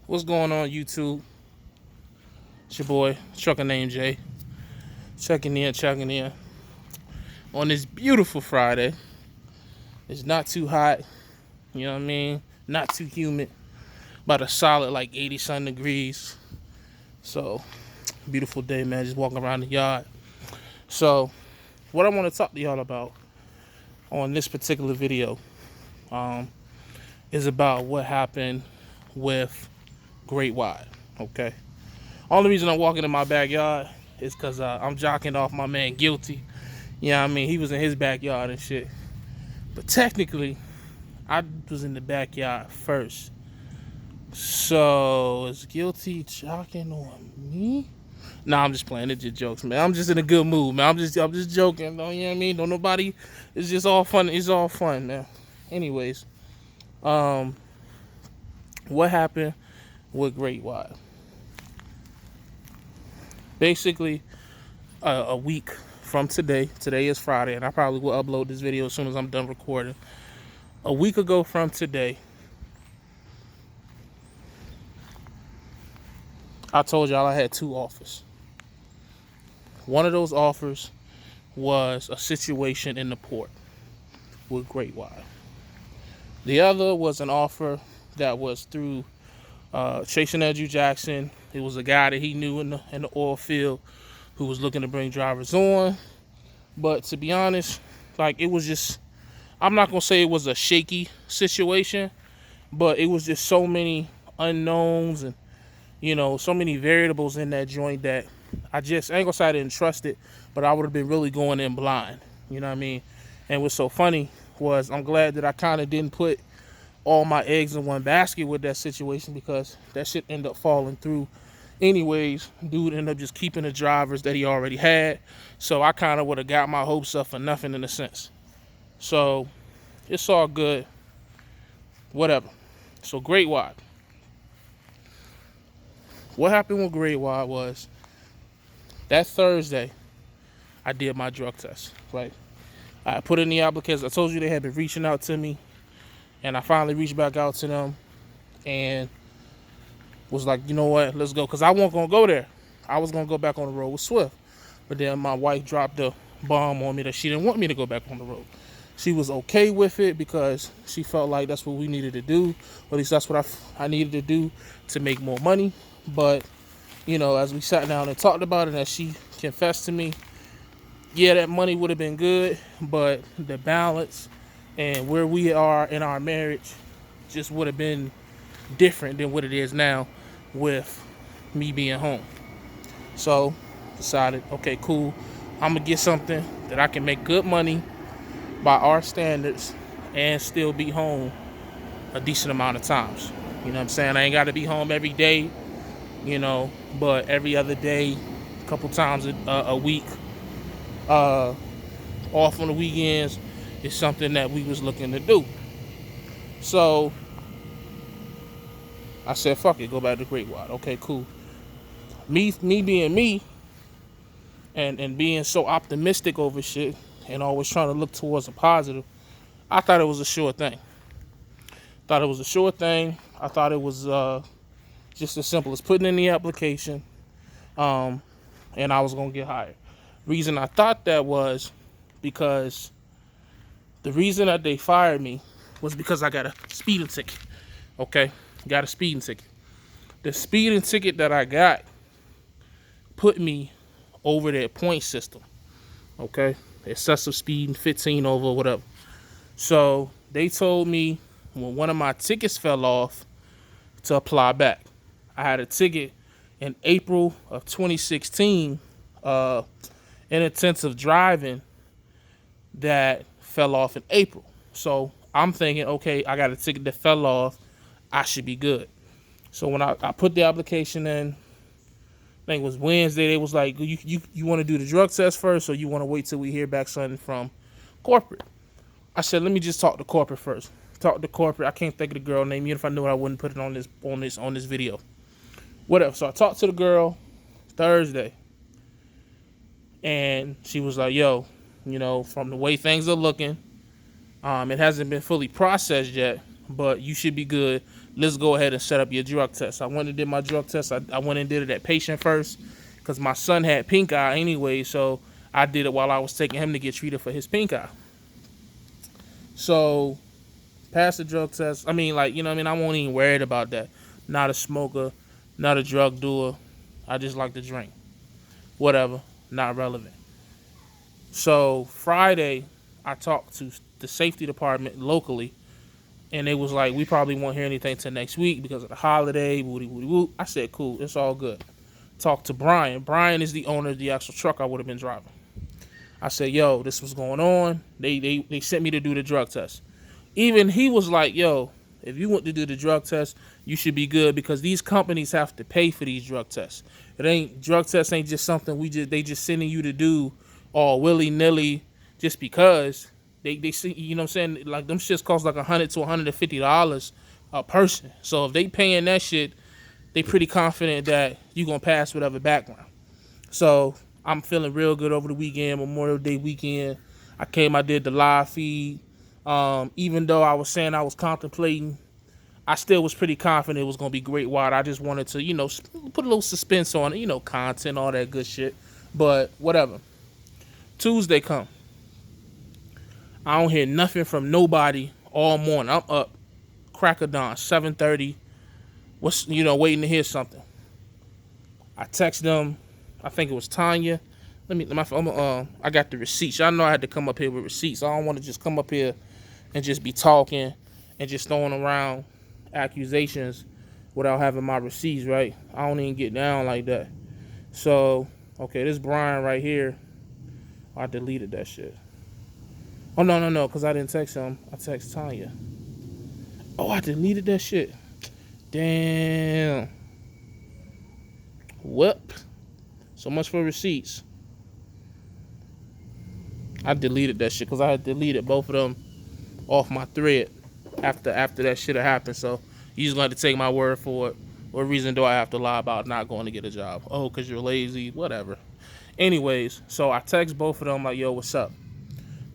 What's going on, YouTube? It's your boy, ThatGuyNamedJay. Checking in. On this beautiful Friday. It's not too hot, you know what I mean? Not too humid. About a solid like 80-something degrees. So, beautiful day, man. Just walking around the yard. So, what I want to talk to y'all about on this particular video is about what happened with Great Wide, okay? Only reason I'm walking in my backyard is because I'm jocking off my man Guilty. You know what I mean? He was in his backyard and shit. But technically, I was in the backyard first. So, is Guilty jocking on me? Nah, I'm just playing. It's just jokes, man. I'm just in a good mood, man. I'm just joking. Don't, you know what I mean? Don't nobody. It's just all fun. It's all fun, man. Anyways, what happened with Great Wide? Basically, a week from today is Friday, and I probably will upload this video as soon as I'm done recording. A week ago from today, I told y'all I had two offers. One of those offers was a situation in the port with Great Wide. The other was an offer that was through Chasing Andrew Jackson. It was a guy that he knew in the oil field who was looking to bring drivers on. But to be honest, like, it was just, I'm not going to say it was a shaky situation, but it was just so many unknowns and, you know, so many variables in that joint that I ain't gonna say I didn't trust it, but I would have been really going in blind. You know what I mean? And what's so funny was I'm glad that I kind of didn't put all my eggs in one basket with that situation, because that shit ended up falling through anyways. Dude ended up just keeping the drivers that he already had. So I kind of would have got my hopes up for nothing in a sense. So it's all good. Whatever. So Great Wide. What happened with Great Wide was that Thursday, I did my drug test, right? I put in the application. I told you they had been reaching out to me, and I finally reached back out to them and was like, you know what, let's go. Because I wasn't going to go there. I was going to go back on the road with Swift. But then my wife dropped a bomb on me that she didn't want me to go back on the road. She was okay with it because she felt like that's what we needed to do. Or at least that's what I needed to do to make more money. But, you know, as we sat down and talked about it, as she confessed to me, yeah, that money would have been good, but the balance and where we are in our marriage just would have been different than what it is now with me being home. So, decided, okay, cool. I'm going to get something that I can make good money by our standards and still be home a decent amount of times. You know what I'm saying? I ain't got to be home every day, you know, but every other day, a couple times a week, off on the weekends is something that we was looking to do. So I said, fuck it, go back to Great Wide. Okay, cool. Me being me and being so optimistic over shit and always trying to look towards a positive, I thought it was a sure thing. I thought it was just as simple as putting in the application, and I was going to get hired. Reason I thought that was because the reason that they fired me was because I got a speeding ticket. Okay? Got a speeding ticket. The speeding ticket that I got put me over their point system. Okay? Excessive speed, 15 over, whatever. So they told me when one of my tickets fell off to apply back. I had a ticket in April of 2016, inattentive driving, that fell off in April. So I'm thinking, okay, I got a ticket that fell off, I should be good. So when I put the application in, I think it was Wednesday, they was like, you want to do the drug test first, or you want to wait till we hear back something from corporate? I said, let me just talk to corporate first. Talk to corporate. I can't think of the girl name. Even if I knew it, I wouldn't put it on this video. Whatever. So I talked to the girl Thursday, and she was like, yo, you know, from the way things are looking, it hasn't been fully processed yet, but you should be good. let's go ahead and set up your drug test. I went and did my drug test. I went and did it at patient first because my son had pink eye anyway, so I did it while I was taking him to get treated for his pink eye. So, passed the drug test. I mean, like, you know what I mean? I won't even worried about that. Not a smoker, not a drug doer. I just like to drink. Whatever, not relevant. So, Friday, I talked to the safety department locally, and it was like, we probably won't hear anything till next week because of the holiday, woody, woody, woo. I said, cool, it's all good. Talked to Brian. Brian is the owner of the actual truck I would have been driving. I said, yo, this was going on. They sent me to do the drug test. Even he was like, yo, if you want to do the drug test, you should be good because these companies have to pay for these drug tests. Drug tests ain't just something they just sending you to do all willy-nilly just because they see, you know what I'm saying? Like, them shits cost like $100 to $150 a person. So if they paying that shit, they pretty confident that you gonna pass whatever background. So I'm feeling real good over the weekend, Memorial Day weekend. I did the live feed. Even though I was saying I was contemplating, I still was pretty confident it was going to be great wide. I just wanted to, put a little suspense on it, content, all that good shit. But whatever. Tuesday come. I don't hear nothing from nobody all morning. I'm up, crack of dawn, 7:30. Waiting to hear something. I text them. I think it was Tanya. I got the receipts. Y'all know I had to come up here with receipts. I don't want to just come up here and just be talking and just throwing around accusations without having my receipts, right? I don't even get down like that. So, okay, this Brian right here. I deleted that shit. Oh, no, because I didn't text him. I text Tanya. Oh, I deleted that shit. Damn. Whoop. So much for receipts. I deleted that shit because I had deleted both of them off my thread after that shit had happened. So you just going to take my word for it. What reason do I have to lie about not going to get a job? Oh, because you're lazy, whatever. Anyways, so I text both of them like, yo, what's up?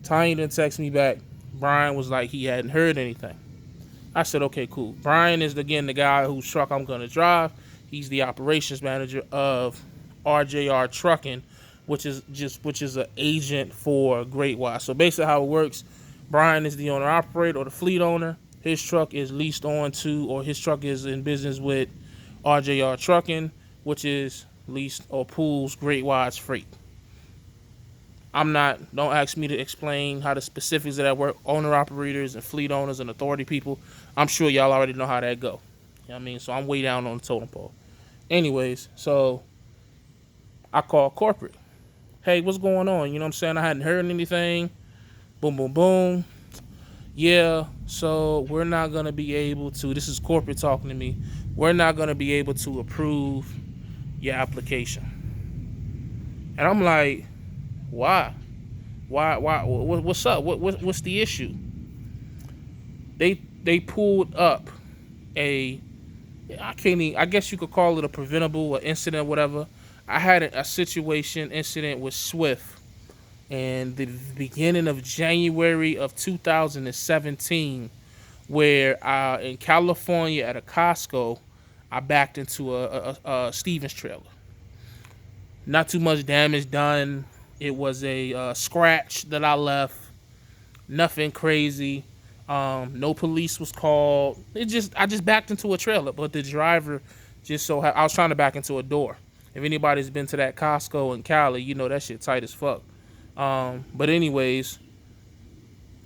Tanya didn't text me back. Brian was like he hadn't heard anything. I said, okay, cool. Brian is, again, the guy whose truck I'm going to drive. He's the operations manager of RJR Trucking, which is an agent for Great Wide. So basically how it works, Brian is the owner operator or the fleet owner. His truck is leased on to, or his truck is in business with RJR Trucking, which is leased or pools Great Wide's freight. Don't ask me to explain how the specifics of that work. Owner operators and fleet owners and authority people, I'm sure y'all already know how that go. You know what I mean? So I'm way down on the totem pole. Anyways, so I called corporate. Hey, what's going on? You know what I'm saying? I hadn't heard anything. Boom, boom, boom. Yeah, so we're not going to be able to, this is corporate talking to me, we're not going to be able to approve your application. And I'm like, why? What's up? What's the issue? They pulled up I guess you could call it a preventable, an incident, whatever. I had a incident with Swift in the beginning of January of 2017, where in California at a Costco, I backed into a Stevens trailer. Not too much damage done. It was a scratch that I left. Nothing crazy. No police was called. I just backed into a trailer, but the driver I was trying to back into a door. If anybody's been to that Costco in Cali, you know that shit tight as fuck. But anyways,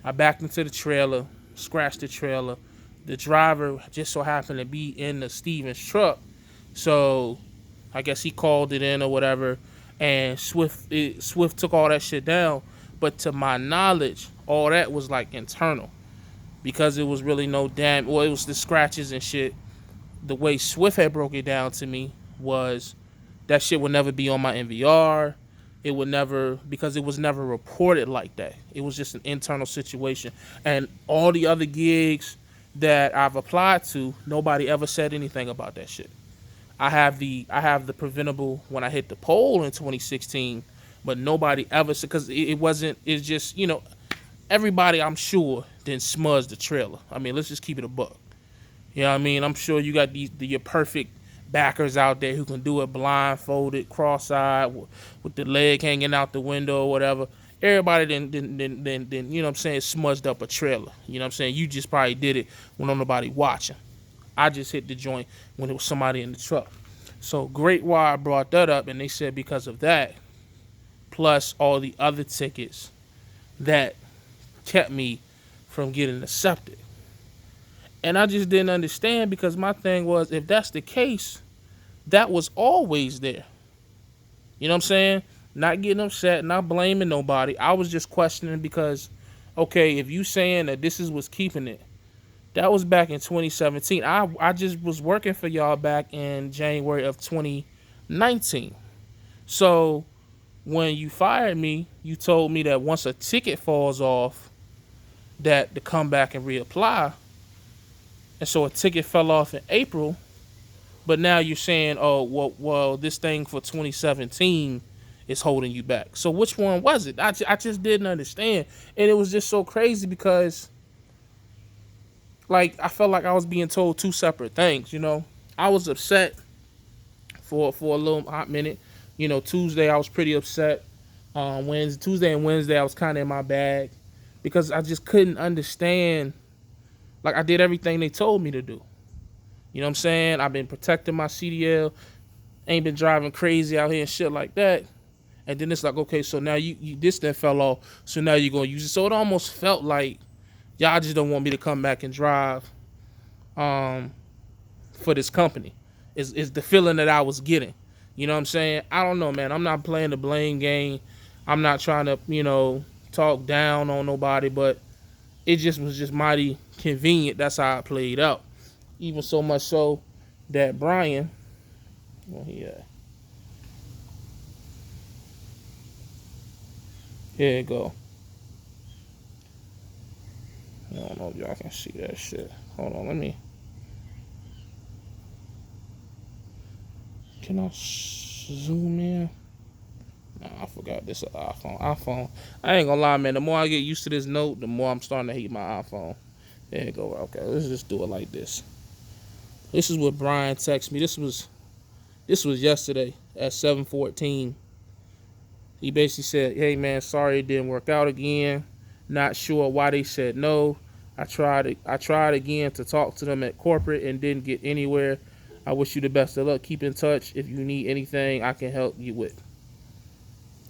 I backed into the trailer, scratched the trailer. The driver just so happened to be in the Stevens truck, so I guess he called it in or whatever. And Swift took all that shit down. But to my knowledge, all that was like internal, because it was really no damn. Well, it was the scratches and shit. The way Swift had broke it down to me was that shit would never be on my NVR. It would never, because it was never reported like that. It was just an internal situation. And all the other gigs that I've applied to, nobody ever said anything about that shit. I have the preventable when I hit the pole in 2016, but nobody ever said, because it's just, everybody I'm sure didn't smudge the trailer. I mean, let's just keep it a buck. You You know what I mean? I'm sure you got your perfect backers out there who can do it blindfolded, cross-eyed, with the leg hanging out the window or whatever. Everybody then you know what I'm saying, smudged up a trailer. You know what I'm saying? You just probably did it when nobody watching. I just hit the joint when it was somebody in the truck. So Great Wire brought that up, and they said because of that, plus all the other tickets that kept me from getting accepted. And I just didn't understand, because my thing was, if that's the case, that was always there. You know what I'm saying? Not getting upset, not blaming nobody. I was just questioning because, okay, if you saying that this is what's keeping it, that was back in 2017. I just was working for y'all back in January of 2019. So when you fired me, you told me that once a ticket falls off, that to come back and reapply. And so a ticket fell off in April, but now you're saying, oh, well, this thing for 2017 is holding you back. So which one was it? I just didn't understand. And it was just so crazy because, like, I felt like I was being told two separate things, you know? I was upset for a little hot minute. You know, Tuesday I was pretty upset. Tuesday and Wednesday I was kind of in my bag because I just couldn't understand. Like, I did everything they told me to do. You know what I'm saying? I've been protecting my CDL, ain't been driving crazy out here and shit like that. And then it's like, okay, so now you this then fell off, so now you're gonna use it. So it almost felt like y'all just don't want me to come back and drive for this company. Is the feeling that I was getting. You know what I'm saying? I don't know, man. I'm not playing the blame game. I'm not trying to, you know, talk down on nobody, but it just was just mighty convenient. That's how it played out. Even so much so that Brian, well, here you go. I don't know if y'all can see that shit. Hold on, let me. Can I zoom in? Nah, I forgot this is an iPhone. I ain't gonna lie, man. The more I get used to this note, the more I'm starting to hate my iPhone. There you go. Okay, let's just do it like this. This is what Brian texted me. This was yesterday at 7:14. He basically said, "Hey man, sorry it didn't work out again. Not sure why they said no. I tried again to talk to them at corporate and didn't get anywhere. I wish you the best of luck. Keep in touch. If you need anything, I can help you with."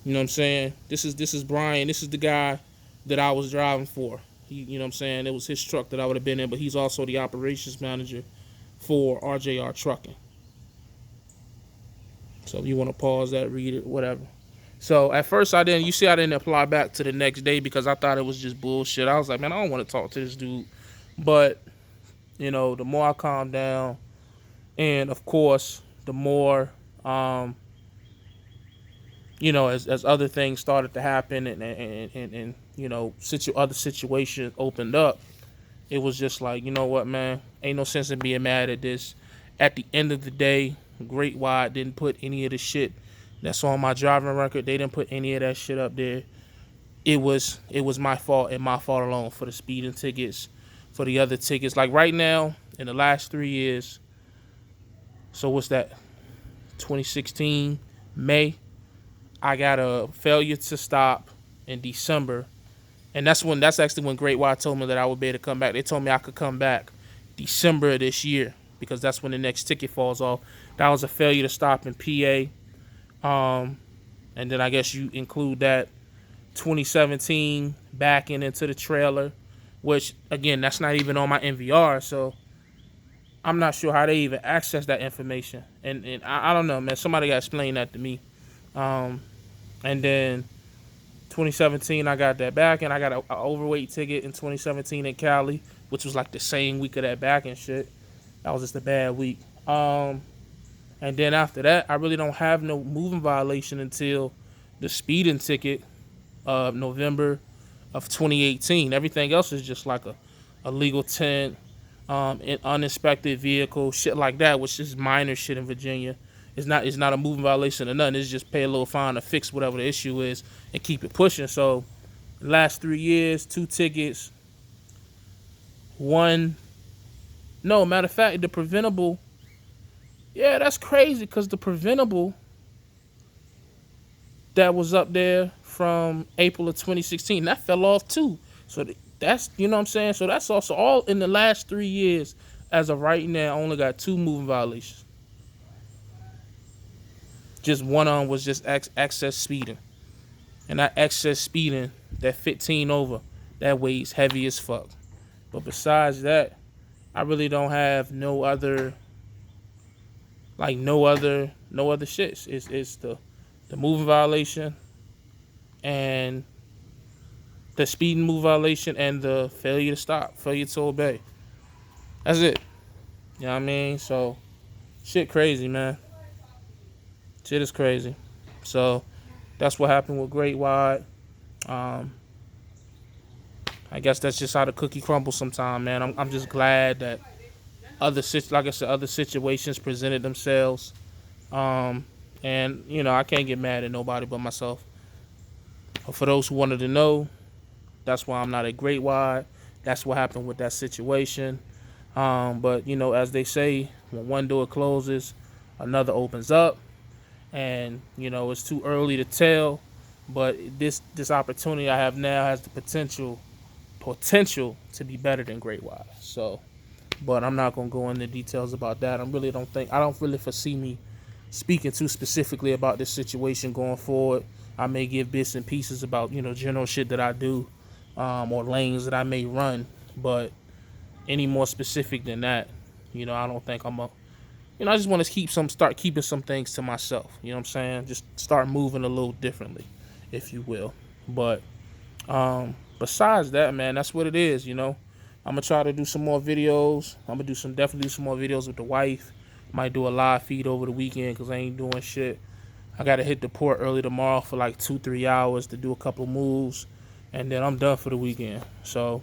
You know what I'm saying? This is Brian. This is the guy that I was driving for. You know what I'm saying? It was his truck that I would have been in, but he's also the operations manager for RJR Trucking. So if you want to pause that, read it, whatever. So at first I didn't apply back to the next day because I thought it was just bullshit. I was like, man, I don't want to talk to this dude. But, you know, the more I calmed down, and of course, the more, you know, as other things started to happen and you know, other situations opened up, it was just like, you know what, man, ain't no sense in being mad at this. At the end of the day, Great Wide didn't put any of the shit that's on my driving record. They didn't put any of that shit up there. It was my fault and my fault alone for the speeding tickets, for the other tickets. Like right now, in the last 3 years, so what's that? 2016, May, I got a failure to stop in December. And that's actually when Great Wide told me that I would be able to come back. They told me I could come back December of this year because that's when the next ticket falls off. That was a failure to stop in PA. And then I guess you include that 2017 backing into the trailer, which again, that's not even on my NVR. So I'm not sure how they even access that information. And I don't know, man. Somebody got to explain that to me. And then 2017, I got that back, and I got an overweight ticket in 2017 in Cali, which was like the same week of that back and shit. That was just a bad week. And then after that, I really don't have no moving violation until the speeding ticket of November of 2018. Everything else is just like a legal tent, an uninspected vehicle, shit like that, which is minor shit in Virginia. It's not a moving violation or nothing. It's just pay a little fine to fix whatever the issue is and keep it pushing. So last 3 years, 2 tickets, one No, matter of fact, the preventable. Yeah, that's crazy because the preventable that was up there from April of 2016 that fell off too. So that's, you know what I'm saying. So that's also all in the last 3 years. As of right now, I only got 2 moving violations. Just one on was just excess speeding, and that excess speeding, that 15 over, that weighs heavy as fuck. But besides that, I really don't have no other, like no other shits. It's the moving violation and the speeding move violation and the failure to stop, failure to obey. That's it. You know what I mean? So shit crazy, man. Shit is crazy. So that's what happened with Great Wide. Um, I guess that's just how the cookie crumbles sometime, man. I'm just glad that like I said, other situations presented themselves. Um, and you know, I can't get mad at nobody but myself. But for those who wanted to know, that's why I'm not a Great Wide. That's what happened with that situation. But you know, as they say, when one door closes, another opens up, and you know it's too early to tell. But this opportunity I have now has the potential to be better than Great Wide. So, but I'm not gonna go into details about that. I don't really foresee me speaking too specifically about this situation going forward. I may give bits and pieces about, you know, general shit that I do, or lanes that I may run, but any more specific than that, you know, I don't think I'm a. You know, I just want to start keeping some things to myself. You know what I'm saying? Just start moving a little differently, if you will. But besides that, man, that's what it is. You know, I'm gonna try to do some more videos. I'm gonna definitely do some more videos with the wife. Might do a live feed over the weekend because I ain't doing shit. I gotta hit the port early tomorrow for like 2-3 hours to do a couple moves, and then I'm done for the weekend. So,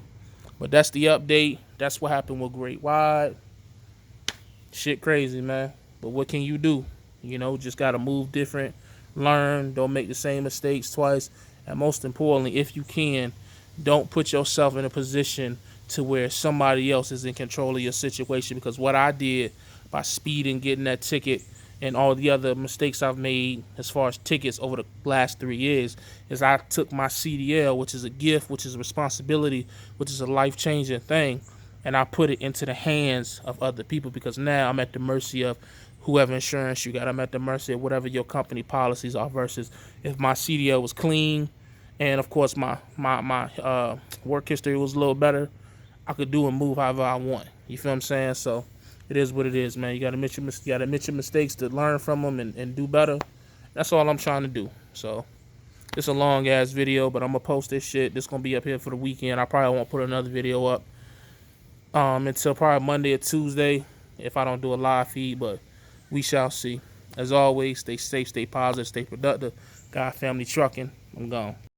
but that's the update. That's what happened with Great Wide. Shit crazy, man. But what can you do? You know, just gotta move different, learn, don't make the same mistakes twice, and most importantly, if you can, don't put yourself in a position to where somebody else is in control of your situation. Because what I did by speeding, getting that ticket, and all the other mistakes I've made as far as tickets over the last 3 years is I took my CDL, which is a gift, which is a responsibility, which is a life-changing thing, and I put it into the hands of other people because now I'm at the mercy of whoever insurance you got. I'm at the mercy of whatever your company policies are versus if my CDL was clean and of course my work history was a little better, I could do and move however I want. You feel what I'm saying? So it is what it is, man. You gotta admit your mistakes to learn from them and do better. That's all I'm trying to do. So it's a long ass video, but I'm gonna post this shit. This gonna be up here for the weekend. I probably won't put another video up until probably Monday or Tuesday if I don't do a live feed, but we shall see. As always, stay safe, stay positive, stay productive. God Family Trucking. I'm gone.